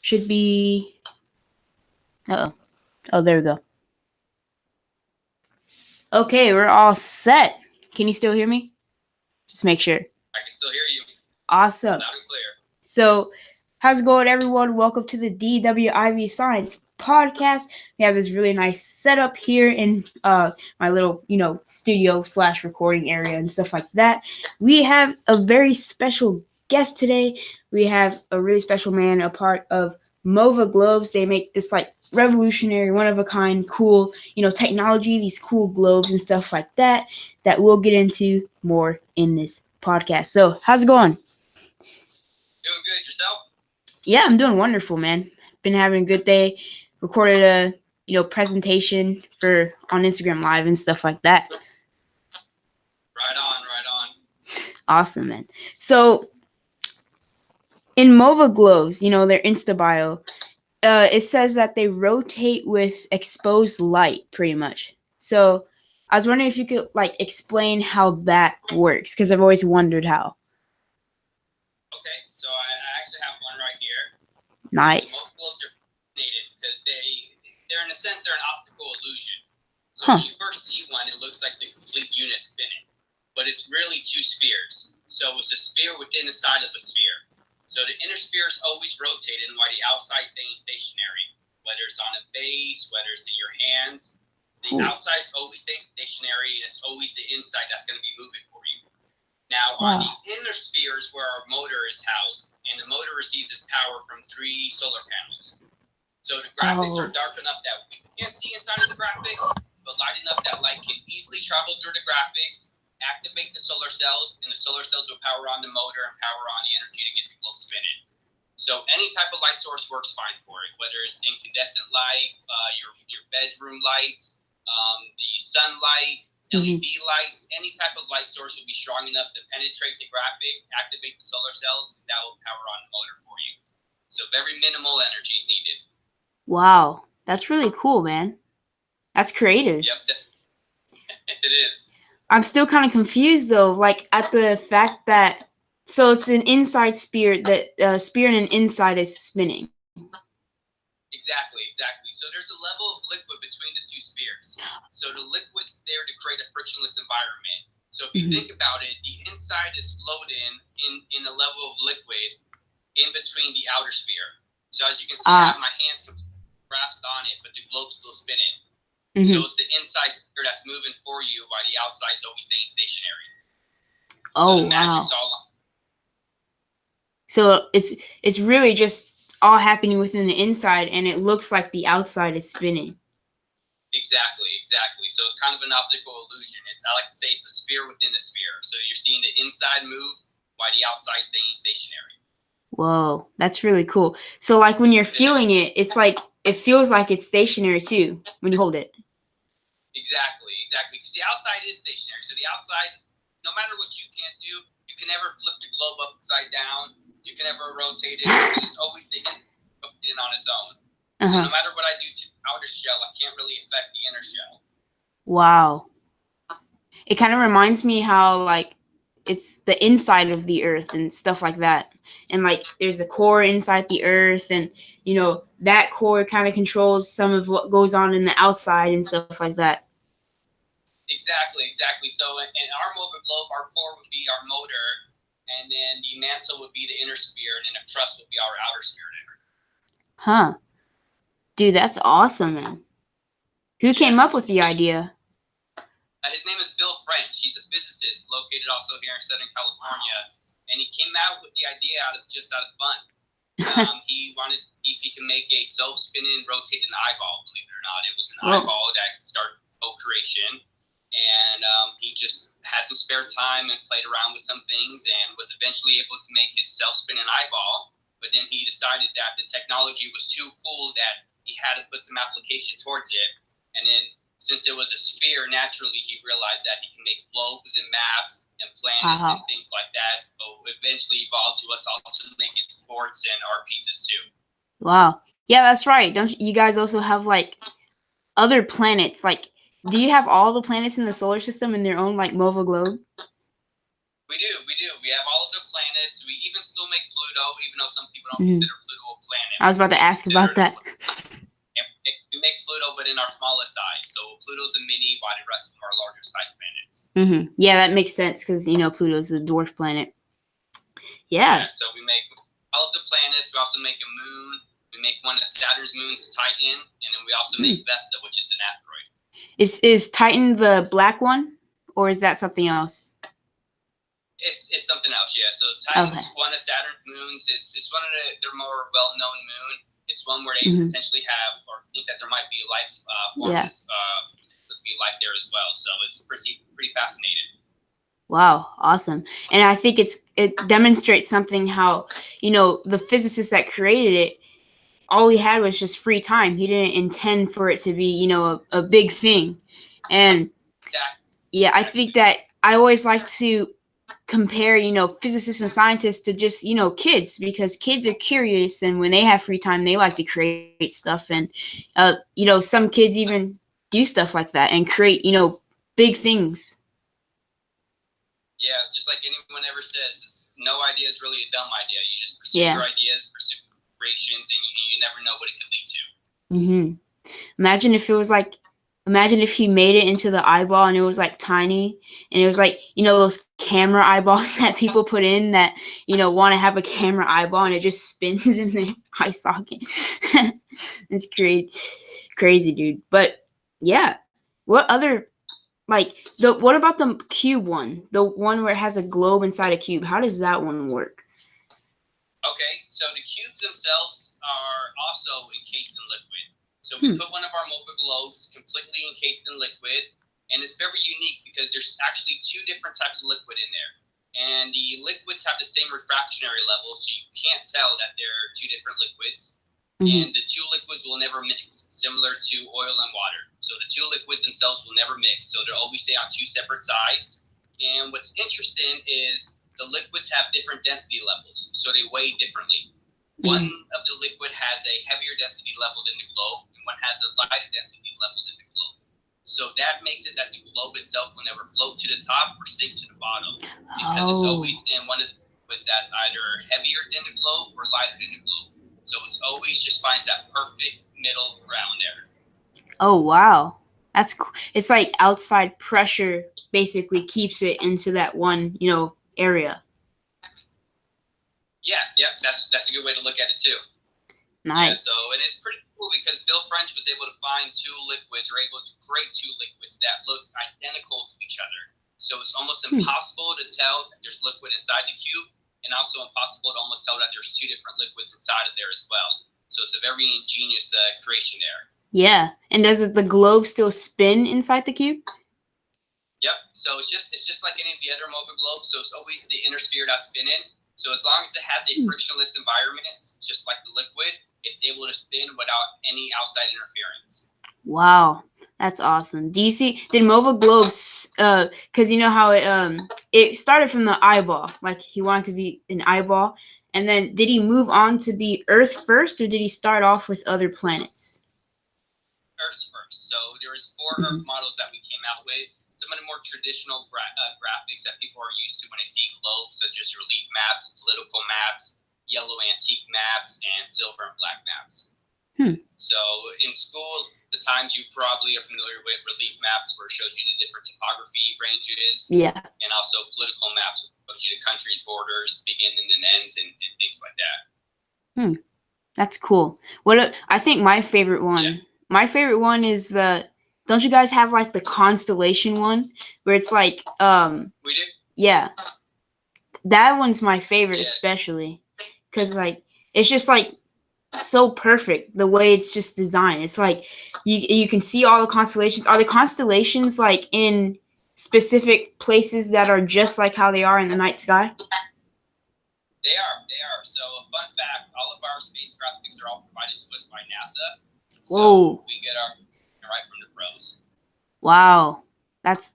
Should be. Oh, there we go. Okay, we're all set. Can you still hear me? Just make sure. I can still hear you. Awesome. Loud and clear. So, how's it going, everyone? Welcome to the DWIV Science Podcast. We have this really nice setup here in my little, studio / recording area and stuff like that. We have a very special guest today. We have a really special man, a part of MOVA globes. They make this like revolutionary, one of a kind, cool, technology, these cool globes and stuff like that we'll get into more in this podcast. So, how's it going? Doing good. Yourself? Yeah, I'm doing wonderful, man. Been having a good day. Recorded a presentation on Instagram Live and stuff like that. Right on. Awesome, man. So in MOVA globes, their Insta bio, it says that they rotate with exposed light, pretty much. So I was wondering if you could explain how that works, because I've always wondered how. Okay, so I actually have one right here. Nice. Most globes are fascinated because they're in a sense they're an optical illusion. So when you first see one, it looks like the complete unit spinning, but it's really two spheres. So it's a sphere within the side of a sphere. So the inner sphere is always rotating while the outside is staying stationary, whether it's on a base, whether it's in your hands. The outside is always staying stationary, and it's always the inside that's going to be moving for you. Now, on the inner sphere is where our motor is housed, and the motor receives its power from 3 solar panels. So the graphics are dark enough that we can't see inside of the graphics, but light enough that light can easily travel through the graphics, activate the solar cells, and the solar cells will power on the motor and power on the energy to get the globe spinning. So any type of light source works fine for it, whether it's incandescent light, your bedroom lights, the sunlight, LED lights, any type of light source will be strong enough to penetrate the graphic, activate the solar cells, that will power on the motor for you. So very minimal energy is needed. Wow, that's really cool, man. That's creative. Yep, it is. I'm still kind of confused though, at the fact that it's an inside sphere that sphere and an inside is spinning. Exactly. So there's a level of liquid between the two spheres. So the liquid's there to create a frictionless environment. So if you think about it, the inside is floating in a level of liquid in between the outer sphere. So as you can see, I have my hands wrapped on it, but the globe's still spinning. So it's the inside sphere that's moving for you while the outside is always staying stationary. Oh, so the magic's all on. So it's really just all happening within the inside, and it looks like the outside is spinning. Exactly. So it's kind of an optical illusion. I like to say it's a sphere within a sphere. So you're seeing the inside move while the outside is staying stationary. Whoa, that's really cool. So when you're feeling it, it feels like it's stationary too when you hold it. Exactly. Because the outside is stationary. So the outside, no matter what you can't do, you can never flip the globe upside down. You can never rotate it. It's always the rotating on its own. So no matter what I do to the outer shell, I can't really affect the inner shell. Wow. It kind of reminds me how it's the inside of the earth and stuff like that. And there's a core inside the earth, and that core kind of controls some of what goes on in the outside and stuff like that. Exactly. So in our MOVA globe, our core would be our motor, and then the mantle would be the inner sphere, and then the truss would be our outer sphere there. Huh. Dude, that's awesome, man. Who came up with the idea? His name is Bill French. He's a physicist located also here in Southern California, and he came out with the idea out of fun. He wanted if he can make a self-spinning, rotating eyeball. Believe it or not, it was an eyeball that started co-creation, and he just had some spare time and played around with some things, and was eventually able to make his self-spinning eyeball. But then he decided that the technology was too cool that he had to put some application towards it, and then since it was a sphere, naturally he realized that he can make globes and maps and planets and things like that. So eventually evolved to us also making sports and art pieces too. Wow. Yeah, that's right. Don't you guys also have other planets? Do you have all the planets in the solar system in their own MOVA globe? We do. We we have all of the planets. We even still make Pluto, even though some people don't consider Pluto a planet. I was about to ask about that. We make Pluto, but in our smallest size. So Pluto's a mini, while the rest of them are larger size planets. Yeah, that makes sense because Pluto's a dwarf planet. Yeah. So we make all of the planets. We also make a moon. We make one of Saturn's moons, Titan, and then we also make Vesta, which is an asteroid. Is Titan the black one, or is that something else? It's something else, yeah. So Titan's one of Saturn's moons. It's one of their more well-known moon. It's one where they potentially have or think that there might be life forms. Be life there as well. So it's pretty fascinating. Wow, awesome. And I think it demonstrates something how, the physicist that created it, all he had was just free time. He didn't intend for it to be, a big thing. And yeah, I think that I always like to compare, physicists and scientists to just, kids, because kids are curious, and when they have free time, they like to create stuff. And, some kids even do stuff like that and create, big things. Yeah, just like anyone ever says, no idea is really a dumb idea. You just pursue your ideas, pursue creations, and you never know what it could lead to. Imagine if he made it into the eyeball and it was like tiny, and it was like, those camera eyeballs that people put in that, want to have a camera eyeball, and it just spins in their eye socket. It's crazy, dude. But yeah, what other, what about the cube one? The one where it has a globe inside a cube. How does that one work? Okay, so the cubes themselves are also encased in liquid. So we put one of our mobile globes completely encased in liquid, and it's very unique because there's actually two different types of liquid in there. And the liquids have the same refractionary level, so you can't tell that they're two different liquids. And the two liquids will never mix, similar to oil and water. So the two liquids themselves will never mix, so they'll always stay on two separate sides. And what's interesting is the liquids have different density levels, so they weigh differently. One of the liquid has a heavier density level than the globe, and one has a lighter density level than the globe. So that makes it that the globe itself will never float to the top or sink to the bottom, because it's always in one of the liquids that's either heavier than the globe or lighter than the globe. So it's always just finds that perfect middle ground there. Oh, wow. That's cool. It's like outside pressure basically keeps it into that one, area. Yeah, that's a good way to look at it too. Nice. Yeah, so and it's pretty cool because Bill French was able to find two liquids, or able to create two liquids that look identical to each other. So it's almost impossible to tell that there's liquid inside the cube, and also impossible to almost tell that there's two different liquids inside of there as well. So it's a very ingenious creation there. Yeah, and does the globe still spin inside the cube? Yep. So it's just like any of the other mobile globes. So it's always the inner sphere that's spinning. So as long as it has a frictionless environment, it's just like the liquid, it's able to spin without any outside interference. Wow, that's awesome. Did Mova Globes, because you know how it started from the eyeball, like he wanted to be an eyeball, and then did he move on to be Earth first, or did he start off with other planets? Earth first. So there was 4 Earth models that we came out with. Some of the more traditional graphics that people are used to when they see globes, such as relief maps, political maps, yellow antique maps, and silver and black maps. So in school, the times you probably are familiar with relief maps, where it shows you the different topography ranges. Yeah. And also political maps, which shows you the country's borders, beginning and ends, and things like that. That's cool. I think my favorite one. Yeah. My favorite one is don't you guys have like the constellation one where it's like We do? Yeah. That one's my favorite, especially because like it's just like so perfect the way it's just designed. It's like you can see all the constellations. Are the constellations like in specific places that are just like how they are in the night sky? They are. So fun fact, all of our space graphics are all provided to us by NASA. So Whoa. We get our right from the pros. Wow. That's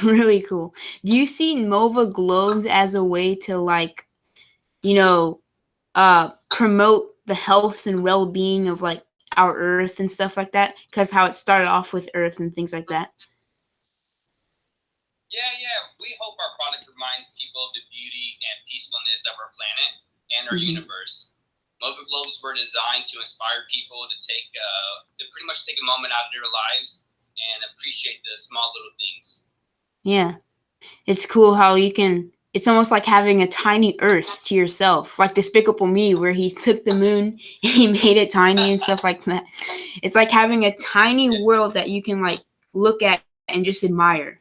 really cool. Do you see Mova Globes as a way to like, promote the health and well-being of like our Earth and stuff like that? Because how it started off with Earth and things like that. Yeah. We hope our product reminds people of the beauty and peacefulness of our planet and our universe. MOVA globes were designed to inspire people to pretty much take a moment out of their lives and appreciate the small little things. Yeah. It's cool how you can, it's almost like having a tiny Earth to yourself, like Despicable Me, where he took the moon and he made it tiny and stuff like that. It's like having a tiny world that you can like look at and just admire.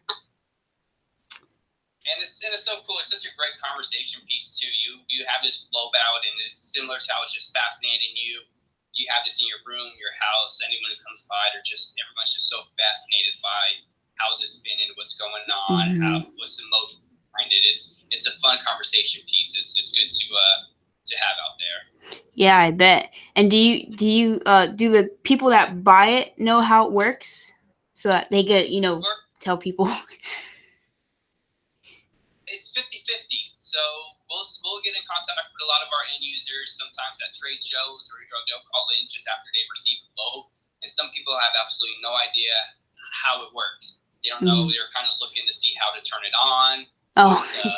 And it's so cool. It's such a great conversation piece too. You have this globe out, and it's similar to how it's just fascinating you. Do you have this in your room, your house? Anyone who comes by, everyone's just so fascinated by how's it spinning, what's going on, what's the motion behind it. It's a fun conversation piece. It's good to have out there. Yeah, I bet. And do the people that buy it know how it works, so that they get tell people? It's 50-50. So we'll get in contact with a lot of our end users, sometimes at trade shows, or they'll call in just after they've received the globe. And some people have absolutely no idea how it works. They don't know. They're kind of looking to see how to turn it on. The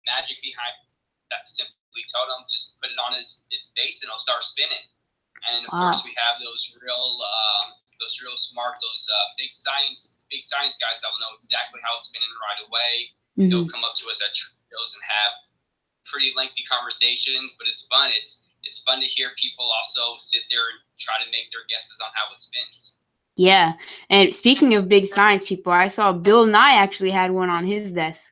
magic behind that, simply tell them just put it on its base and it'll start spinning. And of course we have those real smart, big science guys that will know exactly how it's spinning right away. They'll come up to us at shows and have pretty lengthy conversations, but it's fun. It's fun to hear people also sit there and try to make their guesses on how it spins. Yeah, and speaking of big science people, I saw Bill Nye actually had one on his desk.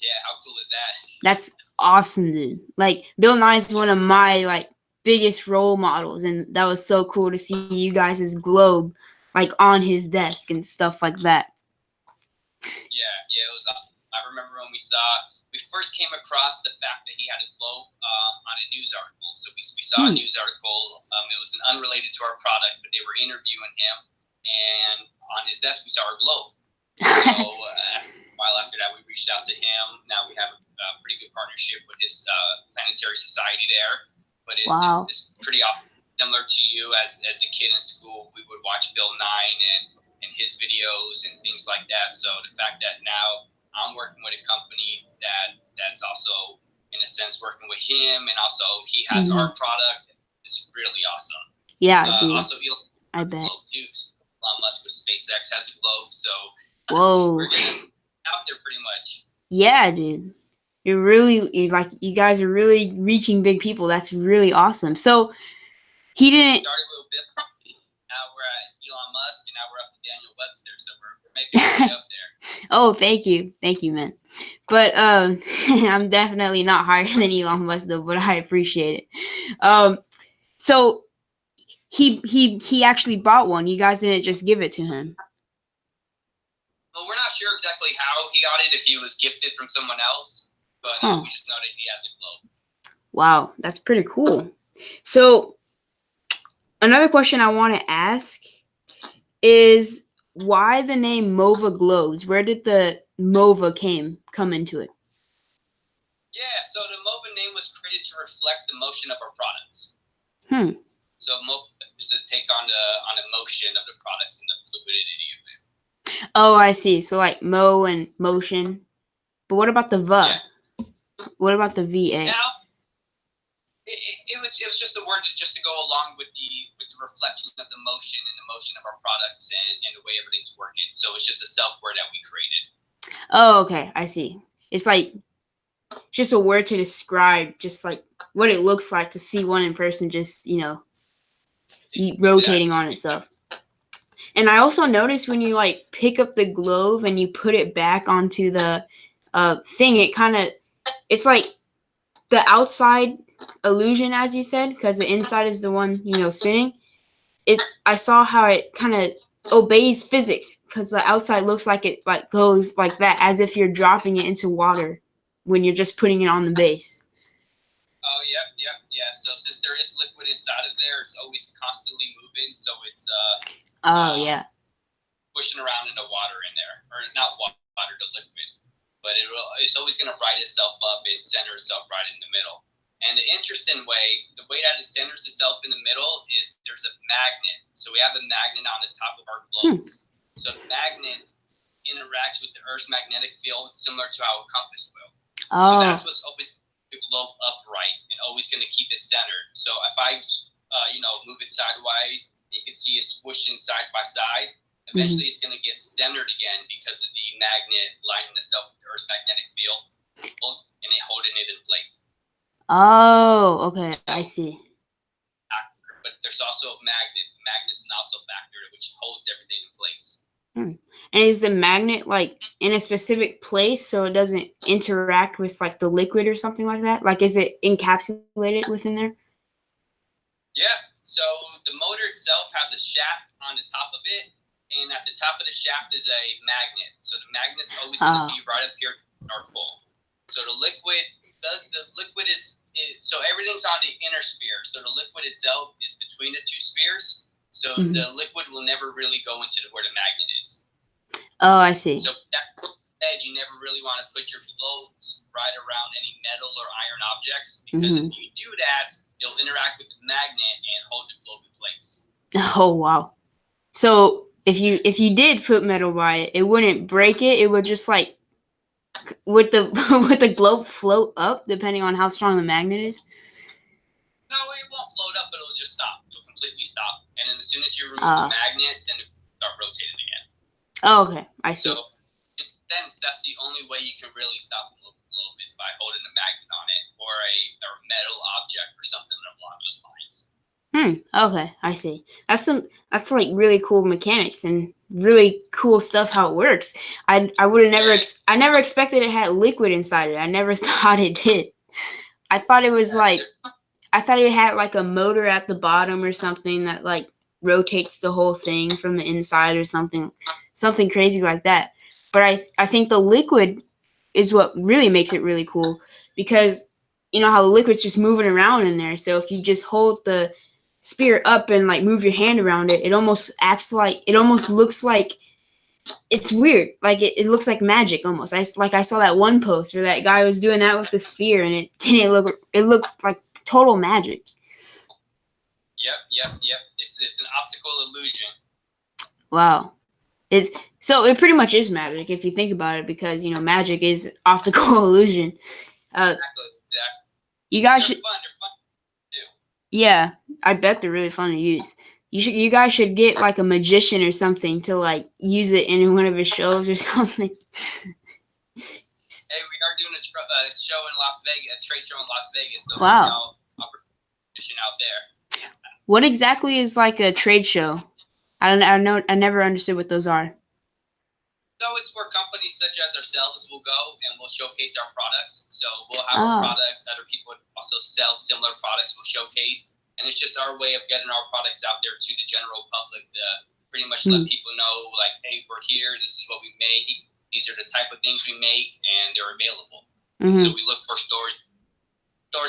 Yeah, how cool is that? That's awesome, dude. Like, Bill Nye is one of my like biggest role models, and that was so cool to see you guys' globe like on his desk and stuff like that. Yeah, it was awesome. I remember when we first came across the fact that he had a globe on a news article. So we saw a news article. It was unrelated to our product, but they were interviewing him, and on his desk we saw our globe. So a while after that, we reached out to him. Now we have a pretty good partnership with his planetary society there. But it's pretty awesome. Similar to you, as a kid in school, we would watch Bill Nye and his videos and things like that. So the fact that now I'm working with a company that's also, in a sense, working with him, and also he has our product, is really awesome. Yeah, dude. Also, I bet. Elon Musk with SpaceX has a globe, so we're getting out there pretty much. Yeah, dude. You guys are really reaching big people. That's really awesome. So he didn't. Started with Bill. Now we're at Elon Musk, and now we're up to Daniel Webster. So we're making our way up there. Oh, thank you, man. But I'm definitely not higher than Elon Musk though. But I appreciate it. So he actually bought one. You guys didn't just give it to him. Well, we're not sure exactly how he got it. If he was gifted from someone else, but we just know that he has a globe. Wow, that's pretty cool. So another question I want to ask is, why the name MOVA globes? Where did the MOVA come into it? Yeah, so the MOVA name was created to reflect the motion of our products. So MOVA is to take on the motion of the products and the fluidity of it. Oh, I see. So like mo and motion. But what about the VA? Yeah. What about the VA? Now, it was just a word just to go along with the reflection of the motion and the motion of our products and the way everything's working. So it's just a self word that we created. Oh, okay. I see. It's like just a word to describe just like what it looks like to see one in person, just, rotating on itself. And I also noticed when you like pick up the globe and you put it back onto the thing, it's like the outside illusion, as you said, because the inside is the one, spinning. I saw how it kind of obeys physics, because the outside looks like it like goes like that, as if you're dropping it into water when you're just putting it on the base. Oh, yeah. So since there is liquid inside of there, it's always constantly moving. So it's pushing around in the water in there, or not water, the liquid. But it's always going to right itself up and center itself right in the middle. And the interesting way, the way that it centers itself in the middle is there's a magnet. So we have a magnet on the top of our globes. So the magnet interacts with the Earth's magnetic field similar to how a compass will. So Oh. that's what's always the globe upright and always going to keep it centered. So if I, move it sideways, you can see it squishing side by side. Eventually, it's going to get centered again because of the magnet lining itself with the Earth's magnetic field, and it holding it in place. Oh, okay, I see. But there's also a magnet. Magnet's an also factor which holds everything in place. And is the magnet like in a specific place so it doesn't interact with like the liquid or something like that? Like, is it encapsulated within there? Yeah. So the motor itself has a shaft on the top of it, and at the top of the shaft is a magnet. So the magnet's always going to be right up here at the North Pole. So the liquid is so everything's on the inner sphere. So the liquid itself is between the two spheres. So the liquid will never really go into where the magnet is. Oh, I see. So that said, you never really want to put your globes right around any metal or iron objects, because if you do that, you'll interact with the magnet and hold the globe in place. Oh, wow. So if you did put metal by it, it wouldn't break it. It would just like would the would the globe float up depending on how strong the magnet is? No, it won't float up, but it'll just stop. It'll completely stop. And then as soon as you remove the magnet, then it'll start rotating again. Oh, okay. I see. So in a sense, that's the only way you can really stop a globe is by holding a magnet on it or a metal object or something along those lines. Okay, I see. That's like really cool mechanics and really cool stuff how it works. I would have never I never expected it had liquid inside it. I never thought it did. I thought it was like I thought it had like a motor at the bottom or something that like rotates the whole thing from the inside or something crazy like that. But I think the liquid is what really makes it really cool, because you know how the liquid's just moving around in there. So if you just hold the sphere up and like move your hand around it, it almost looks like it's weird. Like it looks like magic almost. I saw that one post where that guy was doing that with the sphere and it looks like total magic. Yep. It's an optical illusion. Wow. It pretty much is magic if you think about it, because you know magic is optical illusion. Exactly. You guys they're should. Fun to do. Yeah, I bet they're really fun to use. You guys should get like a magician or something to like use it in one of his shows or something. Hey, we are doing a show in Las Vegas, a trade show in Las Vegas. So wow. I'll bring a magician out there. What exactly is like a trade show? I never understood what those are. So it's where companies such as ourselves will go and we'll showcase our products. So we'll have our products. Other people also sell similar products. We'll showcase, and it's just our way of getting our products out there to the general public to pretty much let people know, like, hey, we're here. This is what we make. These are the type of things we make, and they're available. So we look for stores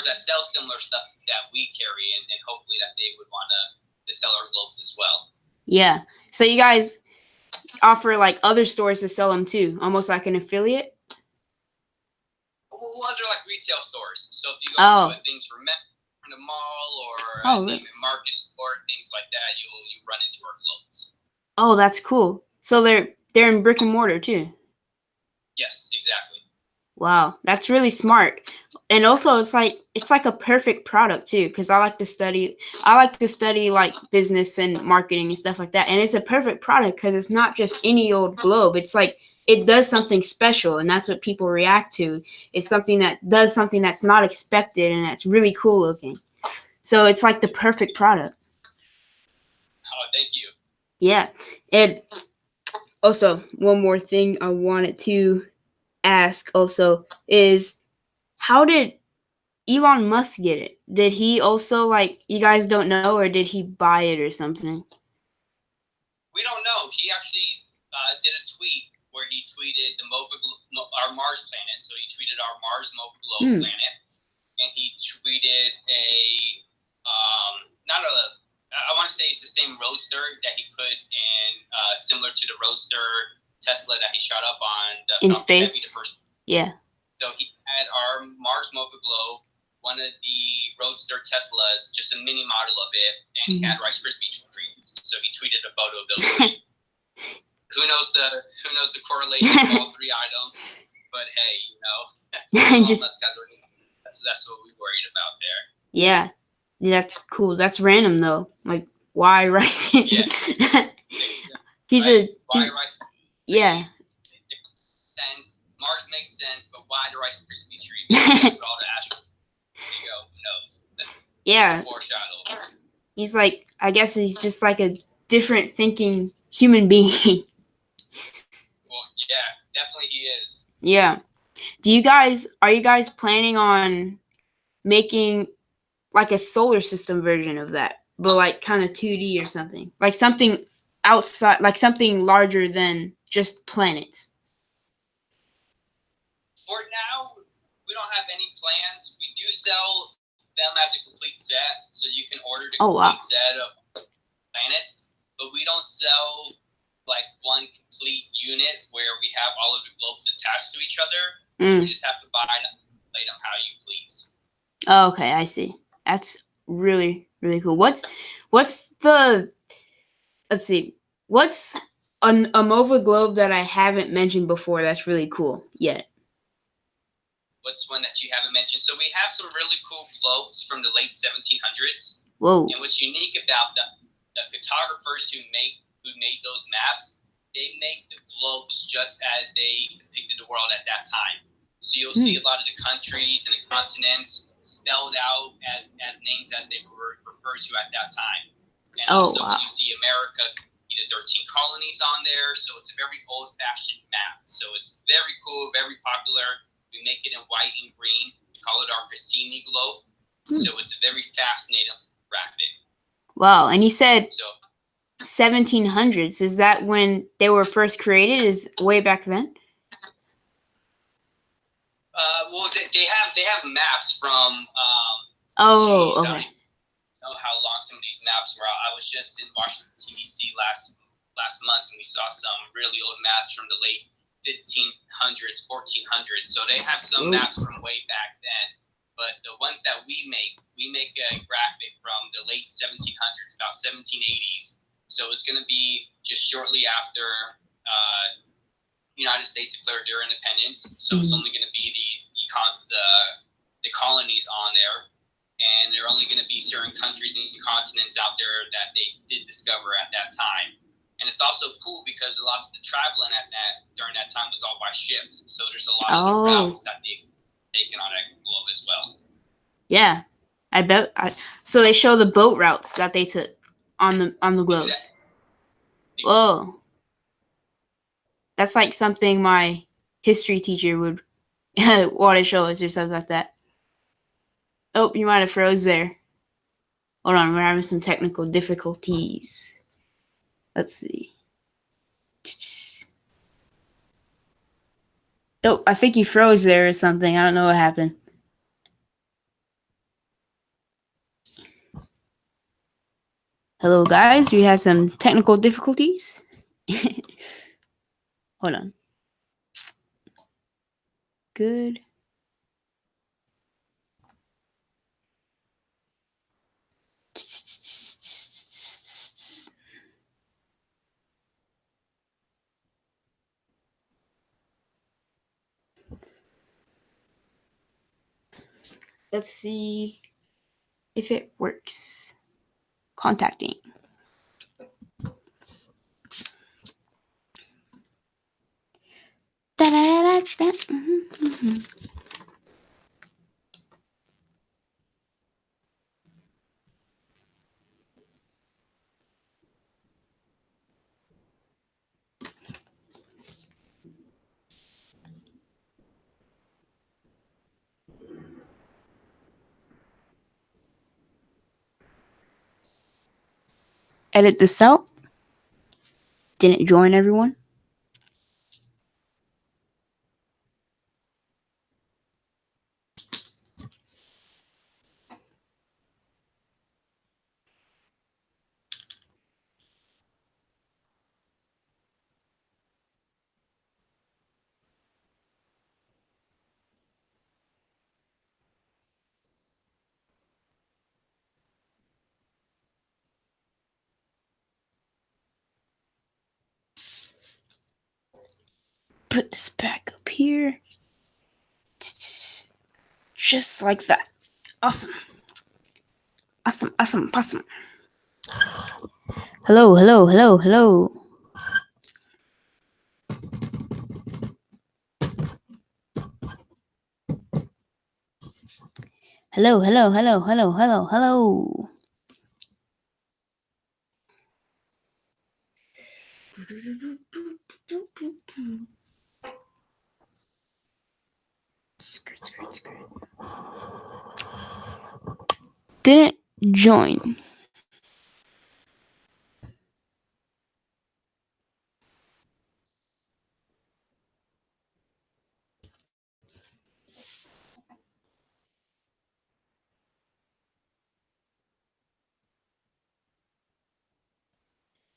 that sell similar stuff that we carry, and hopefully that they would want to sell our globes as well. Yeah. So you guys offer like other stores to sell them too, almost like an affiliate? Well, they're like retail stores. So if you go to things for men in the mall or market store, things like that, you run into our globes. Oh, that's cool. So they're in brick and mortar too. Yes, exactly. Wow, that's really smart. And also it's like a perfect product too, because I like to study like business and marketing and stuff like that. And it's a perfect product because it's not just any old globe. It's like it does something special, and that's what people react to. It's something that does something that's not expected, and that's really cool looking. So it's like the perfect product. Oh, thank you. Yeah. And also, one more thing I wanted to ask also is, how did Elon Musk get it? Did he also, like, you guys don't know, or did he buy it or something? We don't know. He actually did a tweet where he tweeted our Mars planet. So he tweeted our Mars mobile globe planet, and he tweeted I want to say it's the same roadster that he put in, similar to the roadster Tesla that he shot up on in space. Yeah. So he had our Mars mobile globe, one of the roadster Teslas, just a mini model of it, and he had Rice Krispie treats. So he tweeted a photo of those three. Who knows the correlation of all three items? But hey, Just that's what we worried about there. Yeah, that's cool. That's random though. Like, why rice? Yeah. He's right? a Why rice? yeah. Sense. Mars makes sense, but why the Rice Krispie treat? That's what all the astronauts. There you go. Who knows? Yeah. Foreshadow. He's like, I guess he's just like a different thinking human being. Well, yeah, definitely he is. Yeah. Are you guys planning on making like a solar system version of that, but like kind of 2D or something? Like something outside, like something larger than just planets. For now, we don't have any plans. We do sell them as a complete set, so you can order the complete set of planets, but we don't sell like one complete unit where we have all of the globes attached to each other. You just have to buy them, play them how you please. Oh, okay, I see. That's really, really cool. What's the let's see. What's a MOVA globe that I haven't mentioned before that's really cool yet? What's one that you haven't mentioned? So we have some really cool globes from the late 1700s. Whoa. And what's unique about the photographers who made those maps, they make the globes just as they depicted the world at that time. So you'll see a lot of the countries and the continents spelled out as names as they were referred to at that time. And also when you see America, the 13 colonies on there. So it's a very old-fashioned map. So it's very cool, very popular. We make it in white and green. We call it our Cassini globe. So it's a very fascinating graphic. Wow, and you said 1700s. Is that when they were first created? Is way back then? Well, they have maps from. Okay. I don't know how long some of these maps were. I was just in Washington D.C. last month, and we saw some really old maps from the late 1500s, 1400s. So they have some maps from way back then. But the ones that we make a graphic from the late 1700s, about 1780s. So it's going to be just shortly after United States declared their independence. So it's only going to be the colonies on there. And there are only going to be certain countries and continents out there that they did discover at that time. And it's also cool because a lot of the traveling during that time was all by ships. So there's a lot of the routes that they've taken on that globe as well. Yeah, I bet. So they show the boat routes that they took on the globes. Exactly. Whoa, that's like something my history teacher would want to show us or something like that. Oh, you might have froze there. Hold on, we're having some technical difficulties. Let's see. Oh, I think you froze there or something. I don't know what happened. Hello, guys. We had some technical difficulties. Hold on. Good. Let's see if it works. Contacting. Edit this out. Didn't join everyone. Put this back up here. Just like that. Awesome. Awesome, awesome, awesome. Hello, hello, hello, hello. Hello, hello, hello, hello, hello, hello. Didn't join.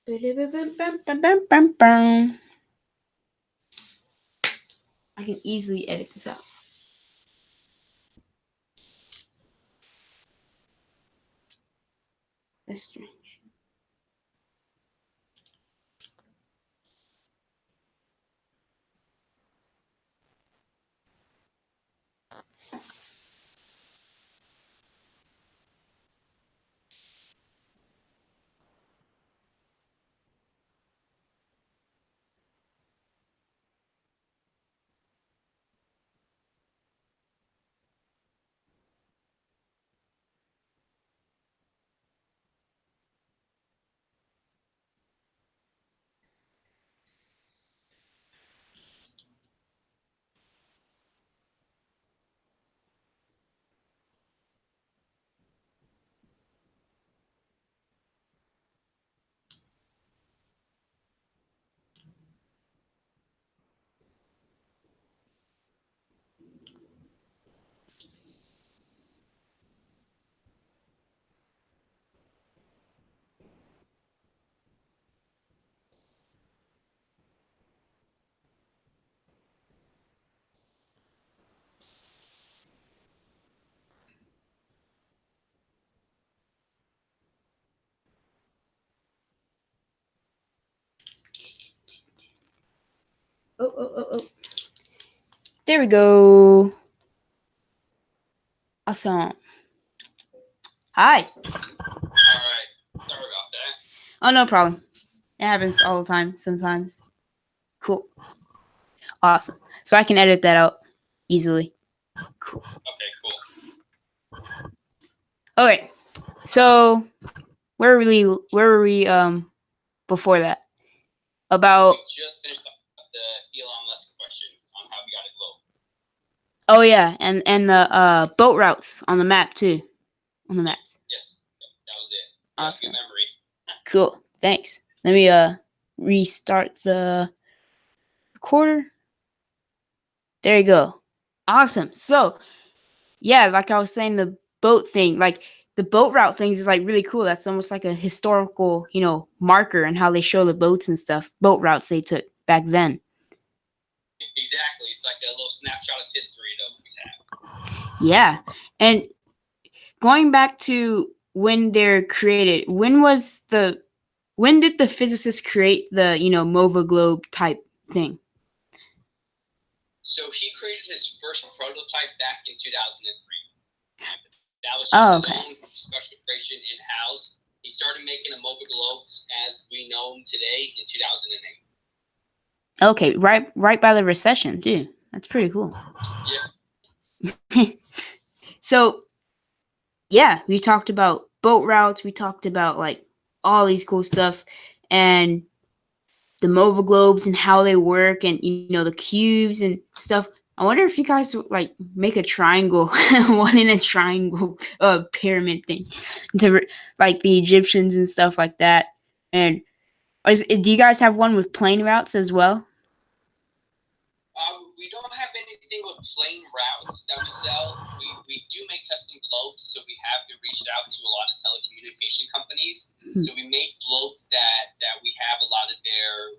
I can easily edit this out. That's strange. Oh. There we go. Awesome. Hi. All right. Sorry about that. Oh, no problem. It happens all the time sometimes. Cool. Awesome. So I can edit that out easily. Cool. Okay, cool. Okay. So where were we before that? About We just finished the Elon Musk question on how we got a globe. Oh yeah, and the boat routes on the map too. On the maps. Yes, that was it. Awesome. Good memory. Cool. Thanks. Let me restart the recorder. There you go. Awesome. So yeah, like I was saying, the boat thing, like the boat route things is like really cool. That's almost like a historical, marker and how they show the boats and stuff. Boat routes they took back then. Exactly. It's like a little snapshot of history it always have. Yeah. And going back to when they're created, when did the physicists create the, MOVA globe type thing? So he created his first prototype back in 2003. That was just his own special creation in-house. He started making the MOVA globes as we know them today in 2008. Okay, right by the recession too. That's pretty cool. Yeah. So, yeah, we talked about boat routes. We talked about like all these cool stuff and the MOVA globes and how they work and the cubes and stuff. I wonder if you guys would like make a triangle, one in a triangle pyramid thing, to like the Egyptians and stuff like that. And do you guys have one with plane routes as well? We don't have anything with plain routes that we sell. We do make custom globes, so we have reached out to a lot of telecommunication companies. So we make globes that we have a lot of their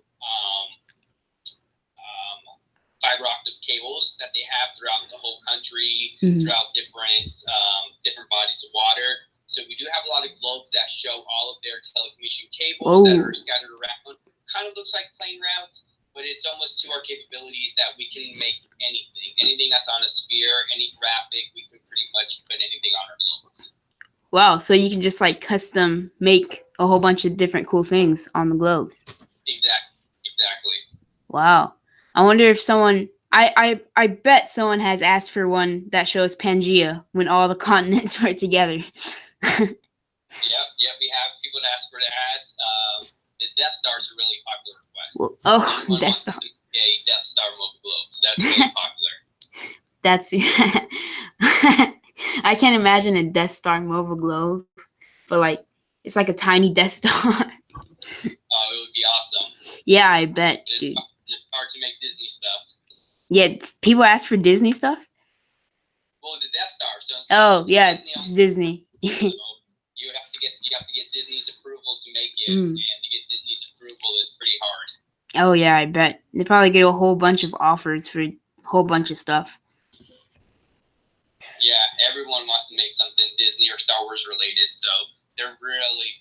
fiber optic cables that they have throughout the whole country, throughout different bodies of water. So we do have a lot of globes that show all of their telecommunication cables that are scattered around. Kind of looks like plain routes, but it's almost to our capabilities that we can make anything. anything that's on a sphere, any graphic, we can pretty much put anything on our globes. Wow, so you can just like custom make a whole bunch of different cool things on the globes. Exactly. Wow. I wonder if someone I bet someone has asked for one that shows Pangea when all the continents were together. Yep, we have people that ask for the ads. The Death Star is a really popular request. Well, Everyone Death wants Star. a Death Star mobile globes. That's really popular. That's I can't imagine a Death Star mobile globe, but like it's like a tiny Death Star. Oh, it would be awesome. Yeah, I bet, dude. It's hard to make Disney stuff. Yeah, people ask for Disney stuff. Well, the Death Star. So yeah, Disney it's Disney. so you have to get Disney's approval to make it, and to get Disney's approval is pretty hard. Oh yeah, I bet they probably get a whole bunch of offers for a whole bunch of stuff. Yeah, everyone wants to make something Disney or Star Wars related, so they're really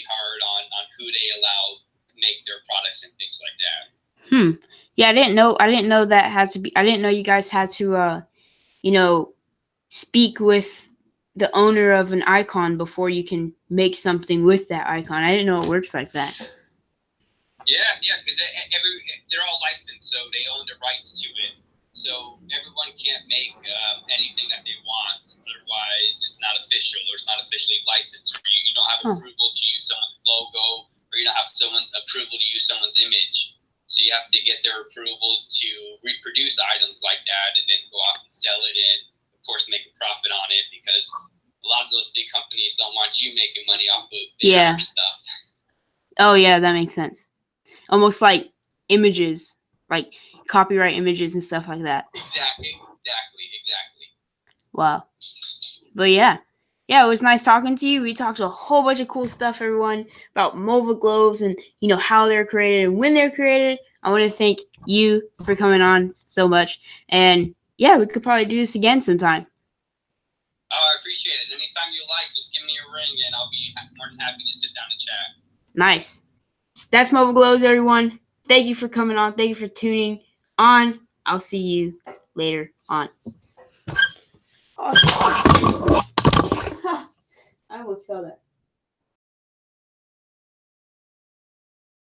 hard on who they allow to make their products and things like that. Yeah, I didn't know that has to be. I didn't know you guys had to, speak with the owner of an icon before you can make something with that icon. I didn't know it works like that. Yeah, because they're all licensed, so they own the rights to it. So everyone can't make anything that they want. Otherwise, it's not official or it's not officially licensed. Or you don't have approval to use someone's logo, or you don't have someone's approval to use someone's image. So you have to get their approval to reproduce items like that, and then go off and sell it, and of course make a profit on it, because a lot of those big companies don't want you making money off of their stuff. Oh yeah, that makes sense. Almost like images, like copyright images and stuff like that. Exactly. Wow. But yeah, it was nice talking to you. We talked a whole bunch of cool stuff, everyone, about mobile globes and how they're created and when they're created. I want to thank you for coming on so much, and yeah, we could probably do this again sometime. Oh, I appreciate it. Anytime you like, just give me a ring, and I'll be more than happy to sit down and chat. Nice. That's Mobile Globes, everyone. Thank you for coming on. Thank you for tuning on. I'll see you later on. I almost fell that.